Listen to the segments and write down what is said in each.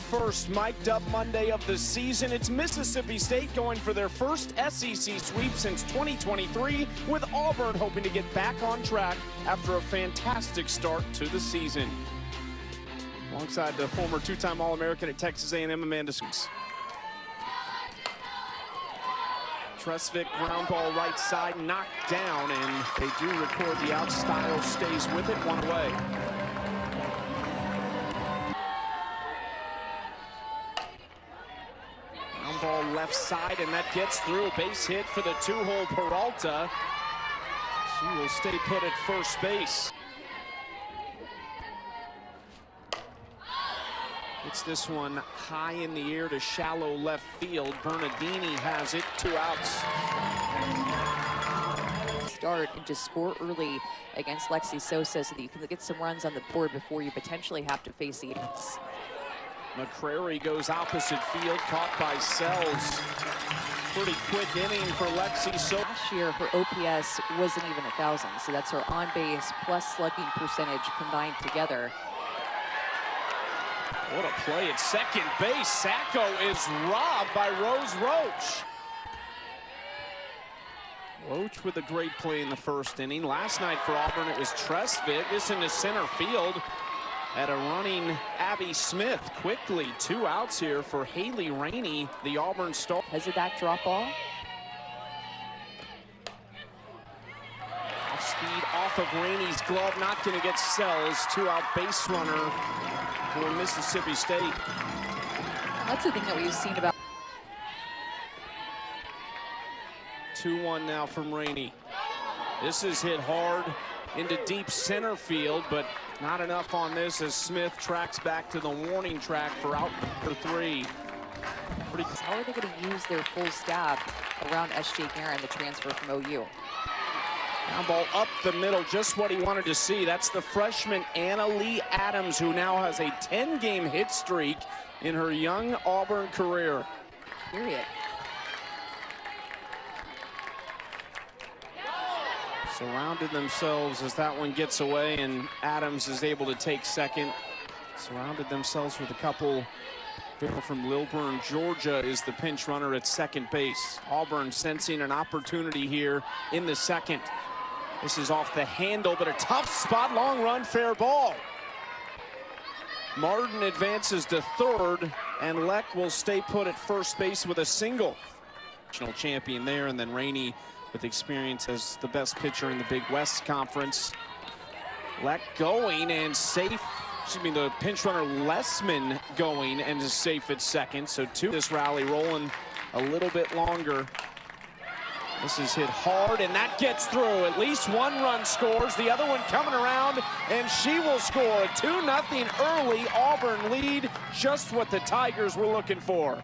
first mic'd up Monday of the season. It's Mississippi State going for their first SEC sweep since 2023, with Auburn hoping to get back on track after a fantastic start to the season. Alongside the former two-time All-American at Texas A&M, Amanda Smith. Tresvik ground ball right side, knocked down, and they do record the out. Style stays with it, one away. Ground ball left side, and that gets through. A base hit for the two-hole Peralta. She will stay put at first base. It's this one high in the air to shallow left field. Bernardini has it, 2 outs. Start and just score early against Lexi Sosa so that you can get some runs on the board before you potentially have to face the Eagles. McCrary goes opposite field, caught by Sells. Pretty quick inning for Lexi Sosa. Last year, her OPS wasn't even 1,000, so that's her on-base plus slugging percentage combined together. What a play at second base. Sacco is robbed by Rose Roach. Roach with a great play in the first inning. Last night for Auburn, it was Tresvik. This into center field at a running Abby Smith. Quickly, 2 outs here for Haley Rainey, the Auburn star. Has a back drop ball. Off speed off of Rainey's glove. Not going to get Sells. 2-out base runner for Mississippi State. That's the thing that we've seen about. 2-1 now from Rainey. This is hit hard into deep center field, but not enough on this as Smith tracks back to the warning track for out for 3. How are they going to use their full staff around S.J. Guerin, the transfer from OU? Ground ball up the middle, just what he wanted to see. That's the freshman Anna Lee Adams, who now has a 10-game hit streak in her young Auburn career. Period. Surrounded themselves as that one gets away, and Adams is able to take second. Surrounded themselves with a couple. Bill from Lilburn, Georgia, is the pinch runner at second base. Auburn sensing an opportunity here in the second. This is off the handle, but a tough spot, long run, fair ball. Martin advances to third, and Leck will stay put at first base with a single. National champion there, and then Rainey with experience as the best pitcher in the Big West Conference. Leck going and safe. The pinch runner Lessman going and is safe at second. So this rally rolling a little bit longer. This is hit hard, and that gets through. At least 1 run scores. The other one coming around, and she will score. 2-0 early Auburn lead. Just what the Tigers were looking for.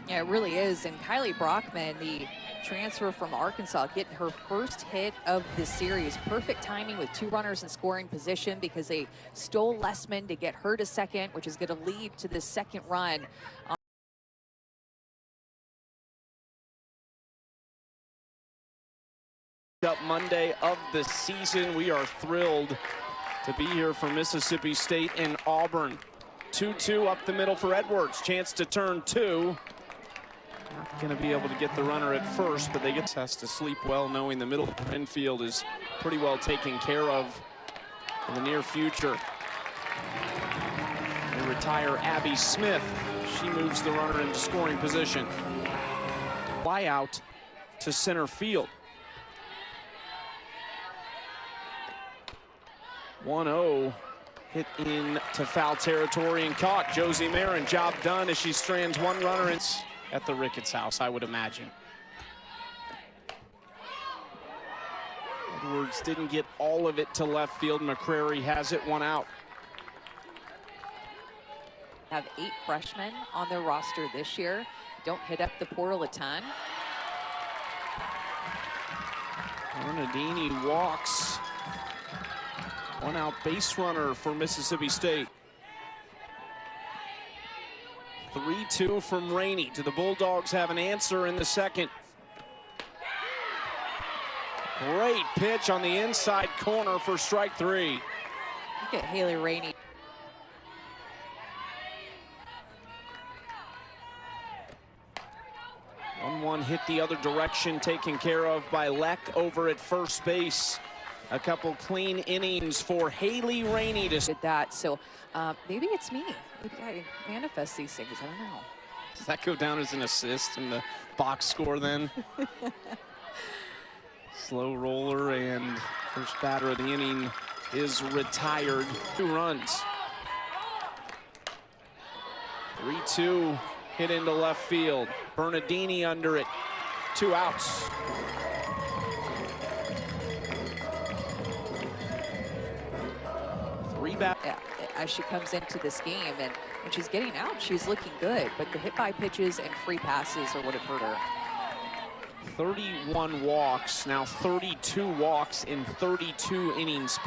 Yeah, it really is. And Kylie Brockman, the transfer from Arkansas, getting her first hit of the series. Perfect timing with 2 runners in scoring position because they stole Lessman to get her to second, which is going to lead to the second run. Up Monday of the season. We are thrilled to be here for Mississippi State and Auburn. 2-2 up the middle for Edwards. Chance to turn 2. Not going to be able to get the runner at first, but they get has to sleep well knowing the middle infield is pretty well taken care of in the near future. They retire Abby Smith. She moves the runner into scoring position. Fly out to center field. 1-0 hit into foul territory and caught. Josie Marin, job done as she strands 1 runner at the Ricketts house, I would imagine. Edwards didn't get all of it to left field. McCrary has it, 1 out. Have 8 freshmen on their roster this year. Don't hit up the portal a ton. Bernardini walks. 1-out base runner for Mississippi State. 3-2 from Rainey. Do the Bulldogs have an answer in the second? Great pitch on the inside corner for strike 3. Look at Haley Rainey. one hit the other direction, taken care of by Leck over at first base. A couple clean innings for Haley Rainey to did that. So maybe it's me. Maybe I manifest these things. I don't know. Does that go down as an assist in the box score then? Slow roller, and first batter of the inning is retired. 2 runs. 3-2 hit into left field. Bernardini under it. 2 outs. Yeah, as she comes into this game, and when she's getting out, she's looking good, but the hit by pitches and free passes are what have hurt her. 31 walks, now 32 walks in 32 innings.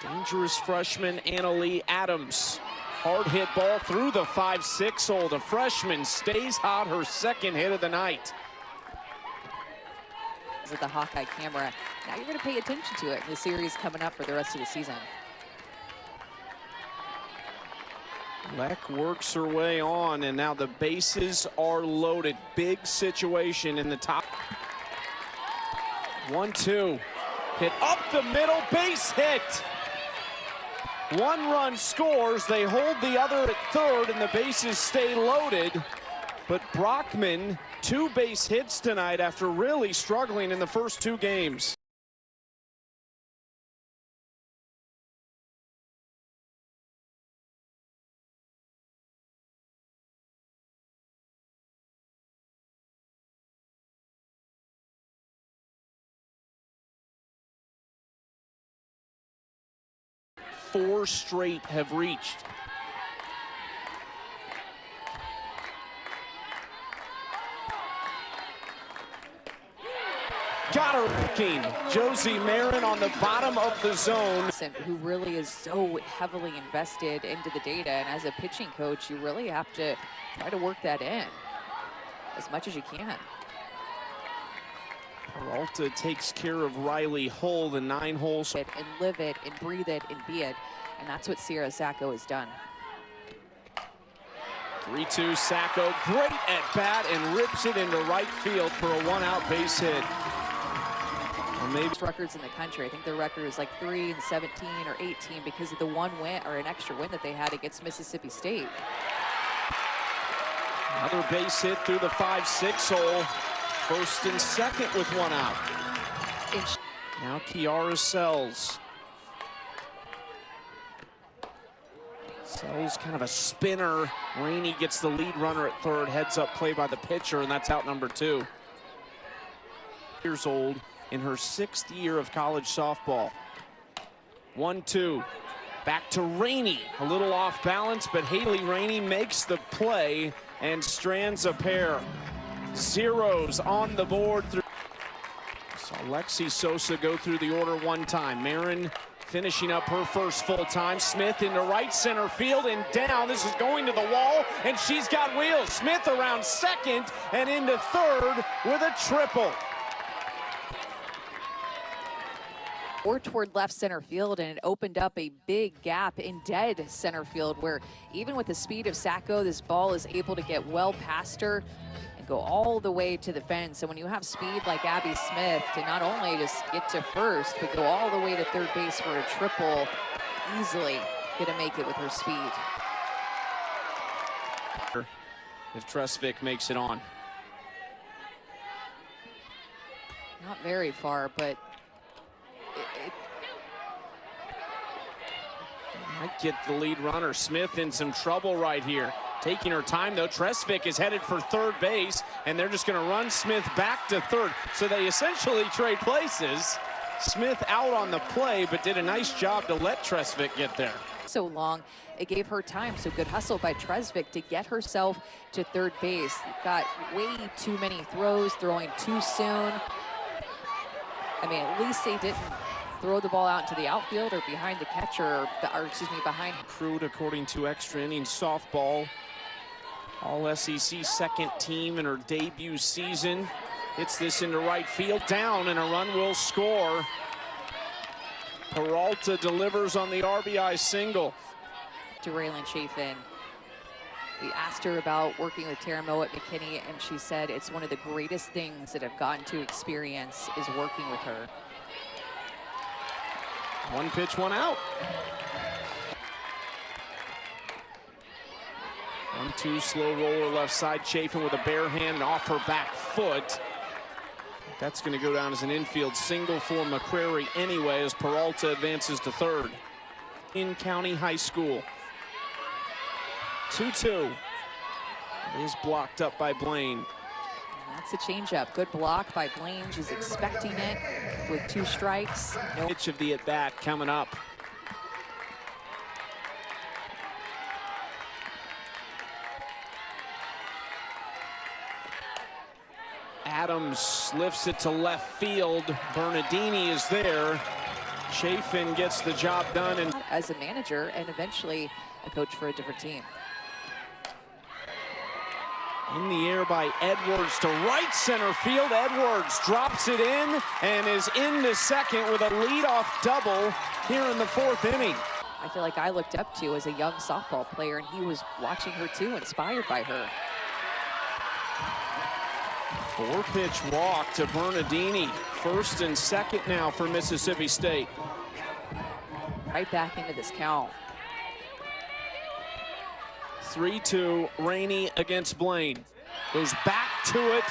Dangerous freshman Annalee Adams. Hard hit ball through the 5-6 hole. The freshman stays hot, her second hit of the night. With the Hawkeye camera, now you're going to pay attention to it in the series coming up for the rest of the season. Leck works her way on, and now the bases are loaded. Big situation in the top. 1-2. Hit up the middle, base hit. 1 run scores. They hold the other at third, and the bases stay loaded. But Brockman, 2 base hits tonight after really struggling in the first 2 games. Four straight have reached. Got her looking. Josie Marin on the bottom of the zone. Who really is so heavily invested into the data, and as a pitching coach, you really have to try to work that in as much as you can. Peralta takes care of Riley Hull, the 9-hole. And live it and breathe it and be it. And that's what Sierra Sacco has done. 3-2 Sacco, great at bat, and rips it into right field for a 1-out base hit. Well, maybe records in the country. I think their record is like 3-17 or 18 because of the 1 win or an extra win that they had against Mississippi State. Another base hit through the 5-6 hole. First and second with 1 out. Now Kiara Sells. Sells kind of a spinner. Rainey gets the lead runner at third. Heads up play by the pitcher, and that's out number 2. Years old in her 6th year of college softball. 1-2. Back to Rainey. A little off balance, but Haley Rainey makes the play and strands a pair. Zeros on the board. Saw Lexi Sosa go through the order 1 time. Marin finishing up her first full time. Smith into right center field and down. This is going to the wall, and she's got wheels. Smith around second and into third with a triple. Or toward left center field, and it opened up a big gap in dead center field, where even with the speed of Sacco, this ball is able to get well past her and go all the way to the fence. And when you have speed like Abby Smith to not only just get to first, but go all the way to third base for a triple, easily gonna make it with her speed. If Tresvik makes it on. Not very far, but might get the lead runner. Smith in some trouble right here. Taking her time though. Tresvik is headed for third base, and they're just gonna run Smith back to third. So they essentially trade places. Smith out on the play, but did a nice job to let Tresvik get there. So long, it gave her time. So good hustle by Tresvik to get herself to third base. Got way too many throws, throwing too soon. I mean, at least they didn't throw the ball out into the outfield or behind the catcher, or excuse me, behind. Crewed according to Extra Innings Softball. All SEC second team in her debut season. Hits this into right field, down, and a run will score. Peralta delivers on the RBI single. To Raylan Chafin. We asked her about working with Tara Moe at McKinney, and she said it's one of the greatest things that I've gotten to experience is working with her. One pitch, one out. 1-2 slow roller left side. Chafin with a bare hand and off her back foot. That's going to go down as an infield single for McCrary anyway, as Peralta advances to third. In County High School. 2-2. It is blocked up by Blaine. And that's a changeup. Good block by Blaine. She's expecting it with 2 strikes. No pitch of the at-bat coming up. Adams lifts it to left field. Bernardini is there. Chafin gets the job done. And as a manager and eventually a coach for a different team. In the air by Edwards to right center field. Edwards drops it in and is into second with a leadoff double here in the 4th inning. I feel like I looked up to as a young softball player, and he was watching her too, inspired by her. 4-pitch walk to Bernardini. 1st and 2nd now for Mississippi State. Right back into this count. 3-2, Rainey against Blaine. Goes back to it.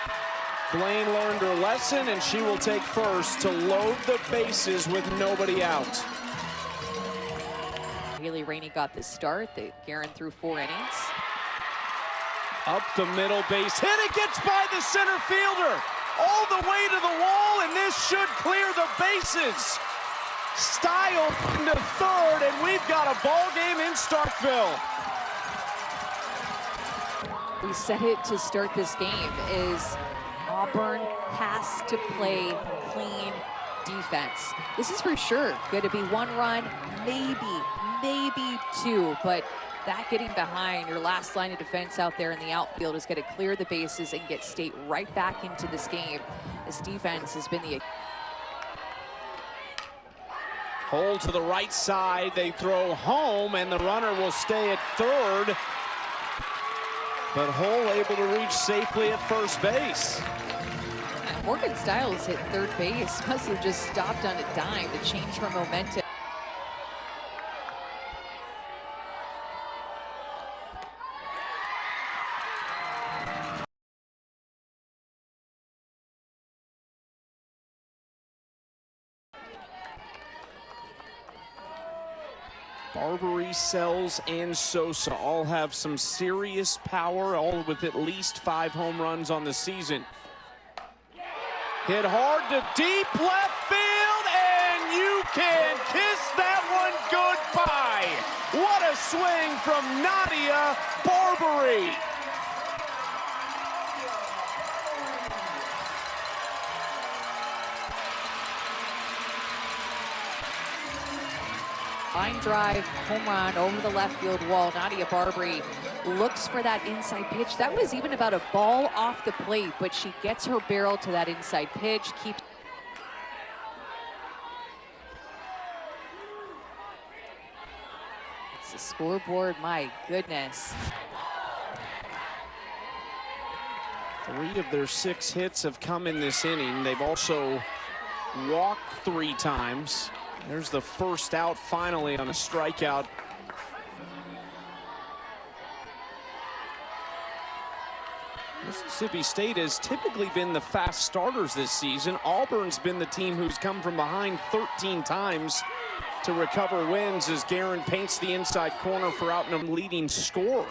Blaine learned her lesson, and she will take first to load the bases with nobody out. Haley Rainey got the start. Guerin threw 4 innings. Up the middle base hit. It gets by the center fielder. All the way to the wall, and this should clear the bases. Style into third, and we've got a ball game in Starkville. We said it to start this game is Auburn has to play clean defense. This is for sure going to be 1 run, maybe 2, but that getting behind your last line of defense out there in the outfield is going to clear the bases and get State right back into this game. This defense has been the hold to the right side. They throw home, and the runner will stay at third. But Hull able to reach safely at first base. Morgan Stiles hit third base. Must have just stopped on a dime to change her momentum. Barbary, Sells, and Sosa all have some serious power, all with at least 5 home runs on the season. Hit hard to deep left field, and you can kiss that one goodbye. What a swing from Nadia Barbary. Line drive, home run over the left field wall. Nadia Barbary looks for that inside pitch. That was even about a ball off the plate, but she gets her barrel to that inside pitch. Keeps. It's the scoreboard, my goodness. 3 of their 6 hits have come in this inning. They've also walked 3 times. There's the first out finally on a strikeout. Mississippi State has typically been the fast starters this season. Auburn's been the team who's come from behind 13 times to recover wins as Guerin paints the inside corner for Outnum leading scorer.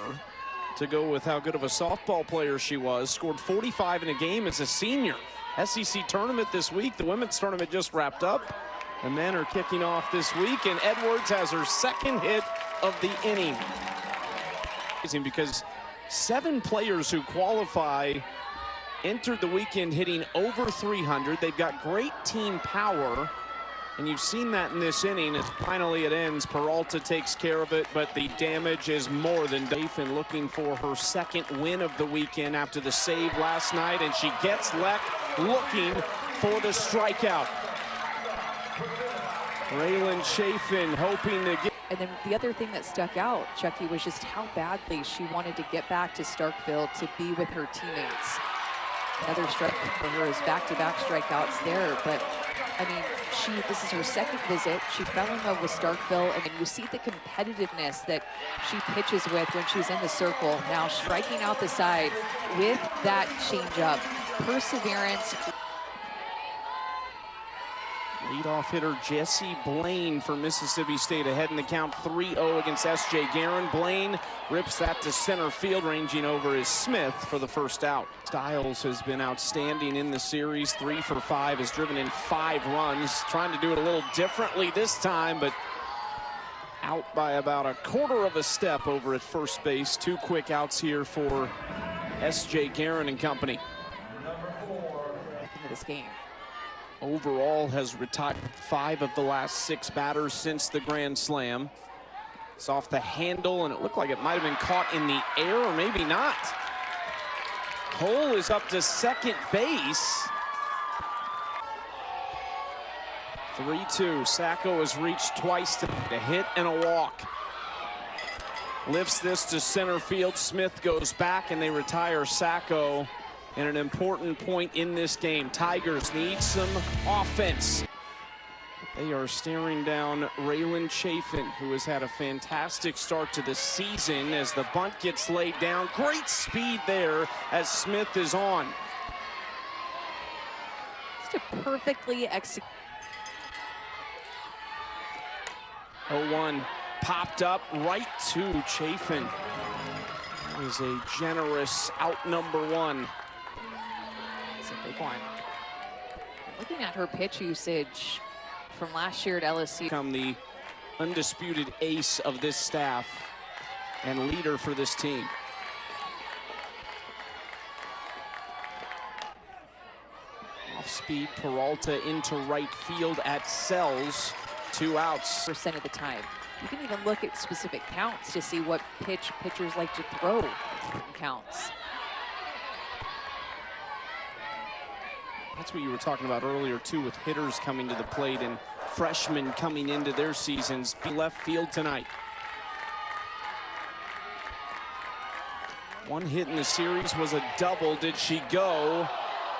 To go with how good of a softball player she was. Scored 45 in a game as a senior. SEC tournament this week. The women's tournament just wrapped up. The men are kicking off this week, and Edwards has her 2nd hit of the inning. Because 7 players who qualify entered the weekend hitting over 300. They've got great team power, and you've seen that in this inning. As finally it ends, Peralta takes care of it, but the damage is more than done. And looking for her 2nd win of the weekend after the save last night, and she gets Leck looking for the strikeout. Raylan Chafin hoping to get. And then the other thing that stuck out, Chucky, was just how badly she wanted to get back to Starkville to be with her teammates. Another strike for her is back-to-back strikeouts there, but I mean, this is her second visit. She fell in love with Starkville, and then you see the competitiveness that she pitches with when she's in the circle. Now striking out the side with that changeup. Perseverance. Leadoff hitter Jesse Blaine for Mississippi State ahead in the count 3-0 against S.J. Guerin. Blaine rips that to center field, ranging over is Smith for the first out. Styles has been outstanding in the series, 3 for 5, has driven in 5 runs. Trying to do it a little differently this time, but out by about a quarter of a step over at first base. 2 quick outs here for S.J. Guerin and company. Into this game. Overall has retired 5 of the last 6 batters since the Grand Slam. It's off the handle, and it looked like it might have been caught in the air, or maybe not. Cole is up to second base. 3-2. Sacco has reached twice to a hit and a walk. Lifts this to center field. Smith goes back, and they retire Sacco. And an important point in this game. Tigers need some offense. They are staring down Raylan Chafin, who has had a fantastic start to the season as the bunt gets laid down. Great speed there as Smith is on. Just a perfectly executed. 0-1 popped up right to Chafin. That is a generous out number 1. A big one. Looking at her pitch usage from last year at LSU. Become the undisputed ace of this staff and leader for this team. Off-speed Peralta into right field at Sells. 2 outs. % of the time. You can even look at specific counts to see what pitch pitchers like to throw in counts. That's what you were talking about earlier, too, with hitters coming to the plate and freshmen coming into their seasons. Left field tonight. 1 hit in the series was a double. Did she go?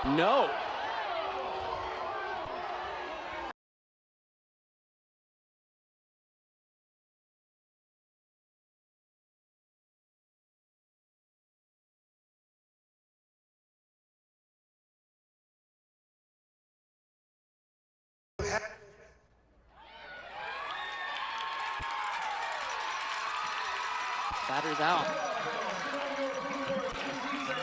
No. Batter's out.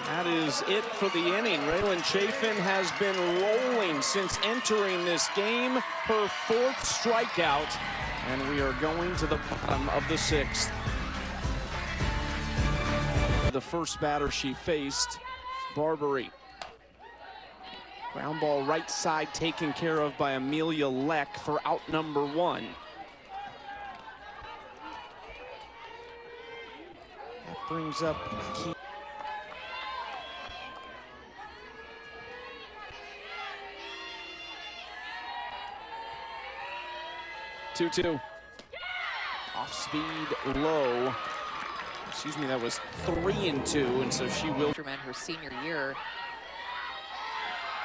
That is it for the inning. Raylan Chafin has been rolling since entering this game. Her 4th strikeout, and we are going to the bottom of the 6th. The first batter she faced, Barbary. Ground ball right side taken care of by Amelia Leck for out number 1. That brings up key. Two. Off speed low. Excuse me, that was 3-2, and so she will. Her senior year.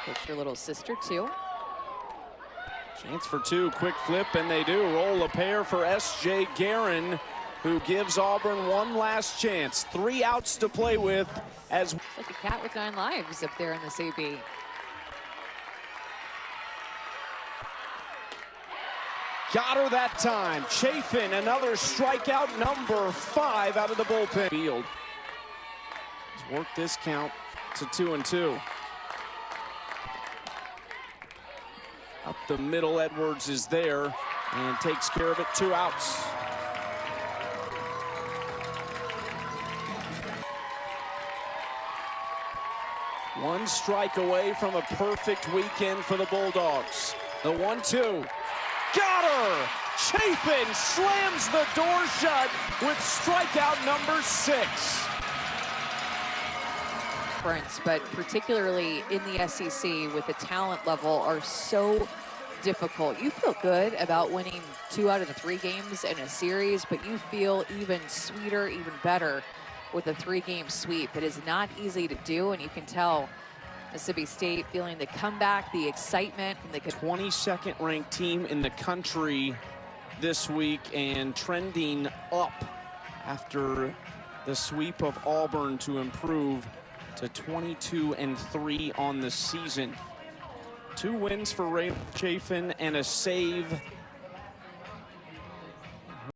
Coached her little sister too. Chance for 2, quick flip, and they do. Roll a pair for S.J. Guerin, who gives Auburn 1 last chance. 3 outs to play with as. It's like a cat with 9 lives up there in this AB. Got her that time. Chafin, another strikeout, number 5 out of the bullpen. Field. Let's work this count to 2-2. Up the middle, Edwards is there and takes care of it. 2 outs. One strike away from a perfect weekend for the Bulldogs. The 1-2. Got her! Chafin slams the door shut with strikeout number 6. But particularly in the SEC with the talent level are so difficult. You feel good about winning 2 out of the 3 games in a series, but you feel even sweeter, even better with a 3-game sweep. It is not easy to do, and you can tell Mississippi State feeling the comeback, the excitement from the 22nd ranked team in the country this week and trending up after the sweep of Auburn to improve to 22-3 on the season. 2 wins for Ray Chafin and a save